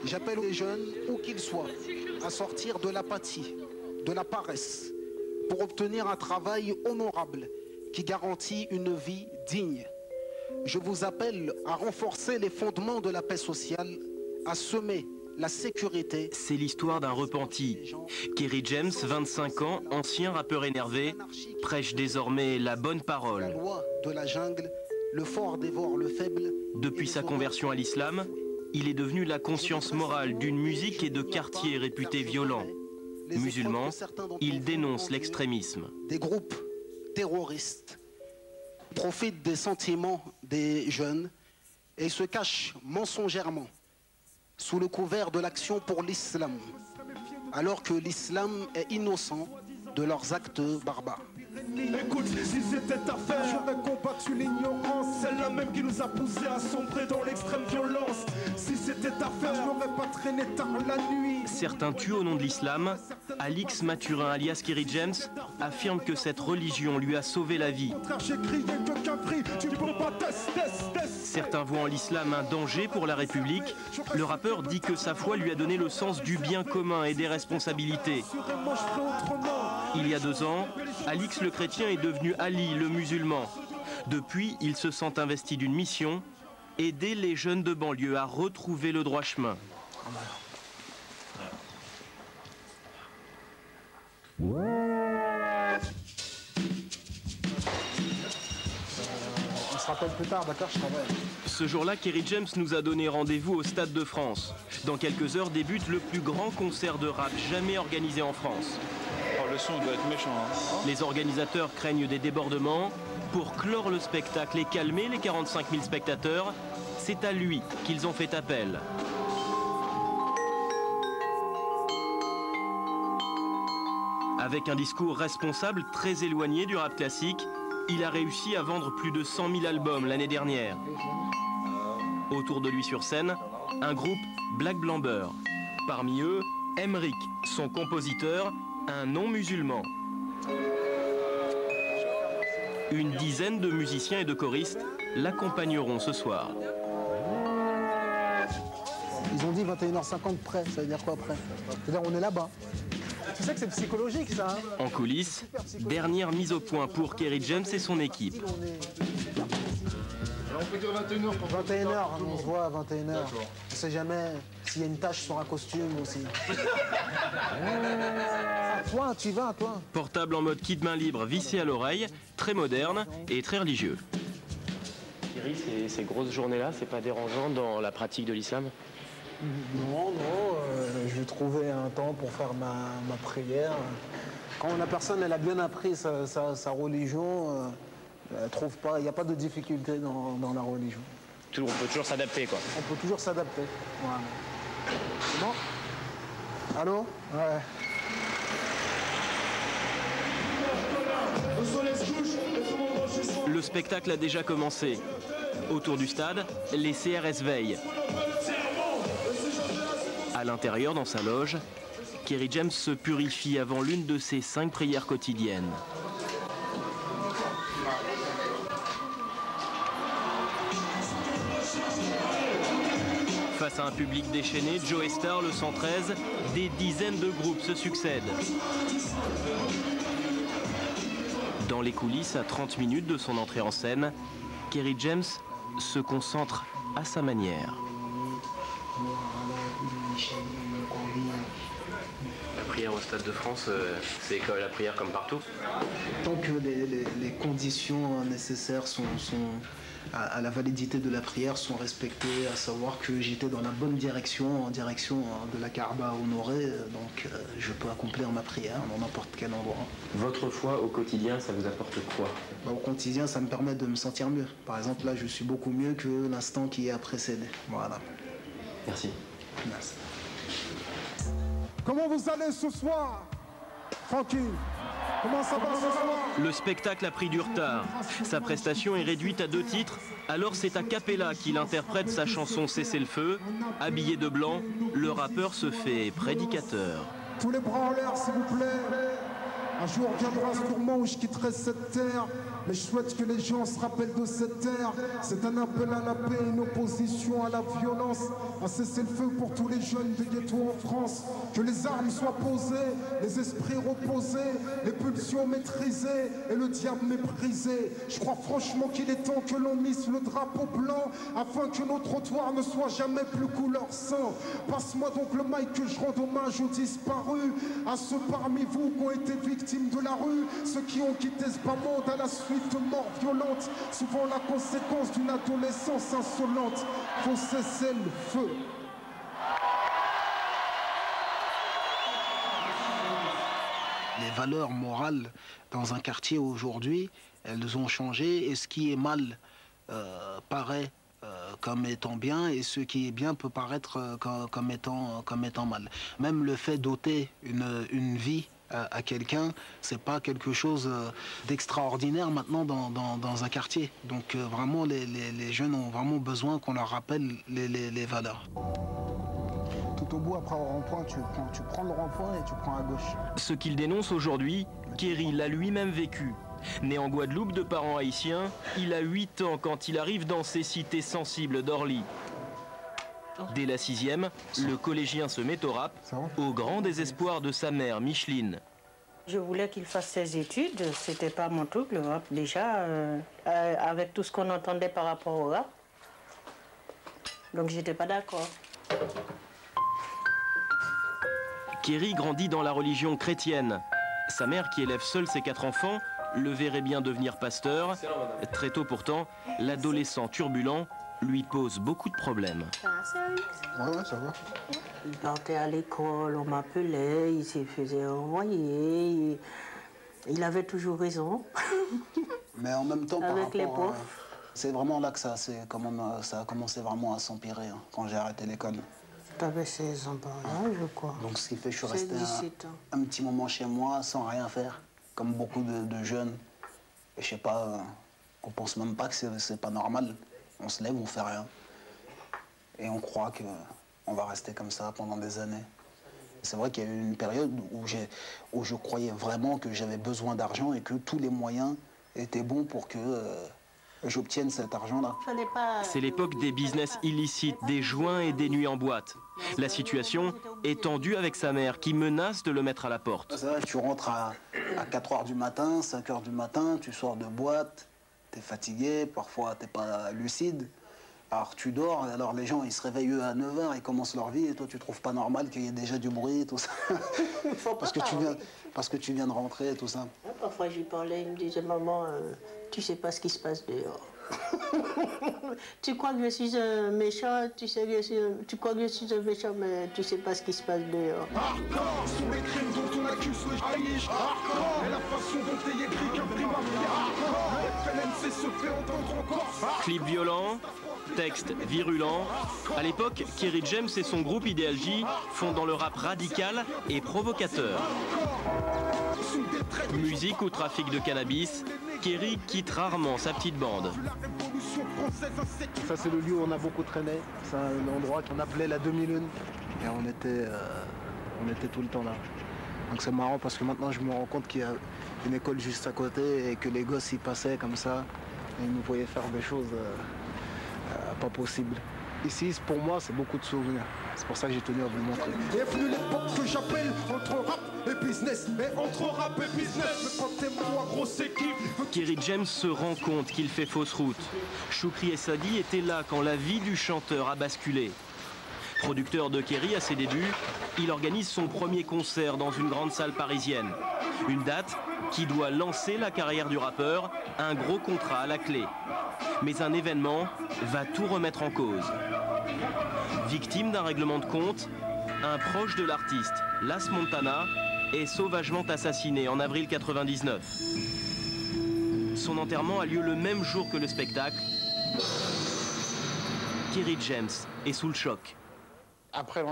J'appelle les jeunes, où qu'ils soient, à sortir de l'apathie, de la paresse, pour obtenir un travail honorable qui garantit une vie digne. Je vous appelle à renforcer les fondements de la paix sociale, à semer la sécurité. C'est l'histoire d'un repenti. Kerry James, 25 ans, ancien rappeur énervé, prêche désormais la bonne parole. La loi de la jungle, le fort dévore le faible. Depuis sa conversion à l'islam, il est devenu la conscience morale d'une musique et de quartiers réputés violents. Musulman, il dénonce l'extrémisme. Des groupes terroristes profitent des sentiments des jeunes et se cachent mensongèrement sous le couvert de l'action pour l'islam, alors que l'islam est innocent de leurs actes barbares. Écoute, si c'était ta faire, j'aurais combattu l'ignorance, celle-là même qui nous a poussé à sombrer dans l'extrême violence. Si c'était ta faire, je n'aurais pas traîné tard la nuit. Certains tuent au nom de l'islam. Alix Mathurin, alias Kerry James, affirme que cette religion lui a sauvé la vie. Certains voient en l'islam un danger pour la République. Le rappeur dit que sa foi lui a donné le sens du bien commun et des responsabilités. Il y a 2 ans, Alix le chrétien est devenu Ali le musulman. Depuis, il se sent investi d'une mission, aider les jeunes de banlieue à retrouver le droit chemin. On se rappelle plus tard, d'accord, je travaille. Ce jour-là, Kerry James nous a donné rendez-vous au Stade de France. Dans quelques heures débute le plus grand concert de rap jamais organisé en France. Oh, le son doit être méchant. Hein. Les organisateurs craignent des débordements. Pour clore le spectacle et calmer les 45 000 spectateurs, c'est à lui qu'ils ont fait appel. Avec un discours responsable très éloigné du rap classique, il a réussi à vendre plus de 100 000 albums l'année dernière. Autour de lui sur scène, un groupe Black Blamber. Parmi eux, Emric, son compositeur, un non-musulman. Une dizaine de musiciens et de choristes l'accompagneront ce soir. Ils ont dit 21h50 près, ça veut dire quoi près? C'est-à-dire on est là-bas. Tu sais que c'est psychologique ça, hein? En coulisses, dernière mise au point pour Kerry James et son équipe. On peut dire 21h pour 21h, on se voit à 21h. On sait jamais s'il y a une tache sur un costume aussi. Toi, tu y vas, toi? Portable en mode kit main libre vissé à l'oreille, très moderne et très religieux. Kerry, ces grosses journées-là, c'est pas dérangeant dans la pratique de l'islam? Non, je vais trouver un temps pour faire ma prière. Quand la personne elle a bien appris sa religion, elle trouve pas, il n'y a pas de difficulté dans la religion. On peut toujours s'adapter, quoi. On peut toujours s'adapter. Voilà. C'est bon? Allô? Ouais. Le spectacle a déjà commencé. Autour du stade, les CRS veillent. À l'intérieur, dans sa loge, Kerry James se purifie avant l'une de ses 5 prières quotidiennes. Face à un public déchaîné, Joe Star, le 113, des dizaines de groupes se succèdent. Dans les coulisses, à 30 minutes de son entrée en scène, Kerry James se concentre à sa manière. La prière au Stade de France, c'est comme la prière comme partout? Tant que les conditions nécessaires à la validité de la prière sont respectées, à savoir que j'étais dans la bonne direction, en direction de la Kaaba honorée, donc je peux accomplir ma prière dans n'importe quel endroit. Votre foi au quotidien, ça vous apporte quoi? Au quotidien, ça me permet de me sentir mieux. Par exemple, là, je suis beaucoup mieux que l'instant qui a précédé. Voilà. Merci. Merci. Comment vous allez ce soir? Tranquille. Comment ça va ce soir? Le spectacle a pris du retard. Sa prestation est réduite à 2 titres. Alors c'est a cappella qu'il interprète sa chanson Cessez-le-feu. Habillé de blanc, le rappeur se fait prédicateur. Tous les bras en l'air, s'il vous plaît. Un jour viendra sûrement où je quitterai cette terre Mais je souhaite que les gens se rappellent de cette terre. C'est un appel à la paix, une opposition à la violence. Un cessez-le-feu pour tous les jeunes de ghetto en France. Que les armes soient posées, les esprits reposés, les pulsions maîtrisées et le diable méprisé. Je crois franchement qu'il est temps que l'on mise le drapeau blanc afin que nos trottoirs ne soient jamais plus couleur sang. Passe-moi donc le mic que je rende hommage aux disparus, à ceux parmi vous qui ont été victimes de la rue, ceux qui ont quitté ce bas monde à la suite de morts violentes, souvent la conséquence d'une adolescence insolente. Faut cesser le feu. Les valeurs morales dans un quartier aujourd'hui, elles ont changé et ce qui est mal paraît comme étant bien et ce qui est bien peut paraître comme étant mal. Même le fait d'ôter une vie à quelqu'un, c'est pas quelque chose d'extraordinaire maintenant dans un quartier. Donc vraiment les jeunes ont vraiment besoin qu'on leur rappelle les valeurs. Tout au bout, après au rond-point, tu prends le rond-point et tu prends à gauche. Ce qu'il dénonce aujourd'hui, Kéry l'a lui-même vécu. Né en Guadeloupe de parents haïtiens, il a 8 ans quand il arrive dans ces cités sensibles d'Orly. Dès la 6e, le collégien se met au rap, au grand désespoir de sa mère, Micheline. Je voulais qu'il fasse ses études, c'était pas mon truc, le rap. Déjà, avec tout ce qu'on entendait par rapport au rap, donc j'étais pas d'accord. Kéry grandit dans la religion chrétienne. Sa mère, qui élève seule ses 4 enfants, le verrait bien devenir pasteur. Très tôt pourtant, l'adolescent turbulent lui pose beaucoup de problèmes. Ouais, ça va. Il partait à l'école, on m'appelait, il se faisait envoyer. Il avait toujours raison. Mais en même temps, avec les profs. C'est vraiment là que ça a commencé vraiment à s'empirer, hein, quand j'ai arrêté l'école. T'avais 16 ans par là, je crois. Donc ce qui fait que je suis resté 17 ans. un petit moment chez moi sans rien faire, comme beaucoup de jeunes. Et je sais pas, on pense même pas que c'est pas normal. On se lève, on fait rien. Et on croit qu'on va rester comme ça pendant des années. C'est vrai qu'il y a eu une période où je croyais vraiment que j'avais besoin d'argent et que tous les moyens étaient bons pour que j'obtienne cet argent-là. C'est l'époque des business illicites, des joints et des nuits en boîte. La situation est tendue avec sa mère qui menace de le mettre à la porte. Ça, tu rentres à 4 h du matin, 5 h du matin, tu sors de boîte, tu es fatigué, parfois tu n'es pas lucide. Alors tu dors, alors les gens ils se réveillent eux à 9 h, ils commencent leur vie et toi tu trouves pas normal qu'il y ait déjà du bruit et tout ça. parce que tu viens de rentrer et tout ça. Parfois j'y parlais, il me disait maman, tu sais pas ce qui se passe dehors. Tu crois que je suis un méchant, tu crois que je suis un méchant, mais tu sais pas ce qui se passe dehors. Hardcore sur les crimes dont on accuse le haïch. Hardcore et la façon dont est écrit qu'un prix va venir. Hardcore, le FLNC se fait entendre encore. Clip violent, texte virulent. À l'époque, Kerry James et son groupe Ideal J font dans le rap radical et provocateur. Musique ou trafic de cannabis, Kerry quitte rarement sa petite bande. Ça c'est le lieu où on a beaucoup traîné. C'est un endroit qu'on appelait la demi-lune. Et on était tout le temps là. Donc c'est marrant parce que maintenant je me rends compte qu'il y a une école juste à côté et que les gosses y passaient comme ça. Et ils nous voyaient faire des choses pas possibles. Ici, pour moi, c'est beaucoup de souvenirs. C'est pour ça que j'ai tenu à vous le montrer. Est venue l'époque que j'appelle entre rap et business. Et entre rap et business, mais quand t'es moi, grosse équipe. Kerry James se rend compte qu'il fait fausse route. Choukri et Sadi étaient là quand la vie du chanteur a basculé. Producteur de Kerry à ses débuts, il organise son premier concert dans une grande salle parisienne. Une date qui doit lancer la carrière du rappeur, un gros contrat à la clé. Mais un événement va tout remettre en cause. Victime d'un règlement de compte, un proche de l'artiste, Las Montana, est sauvagement assassiné en avril 99. Son enterrement a lieu le même jour que le spectacle. Kerry James est sous le choc. Après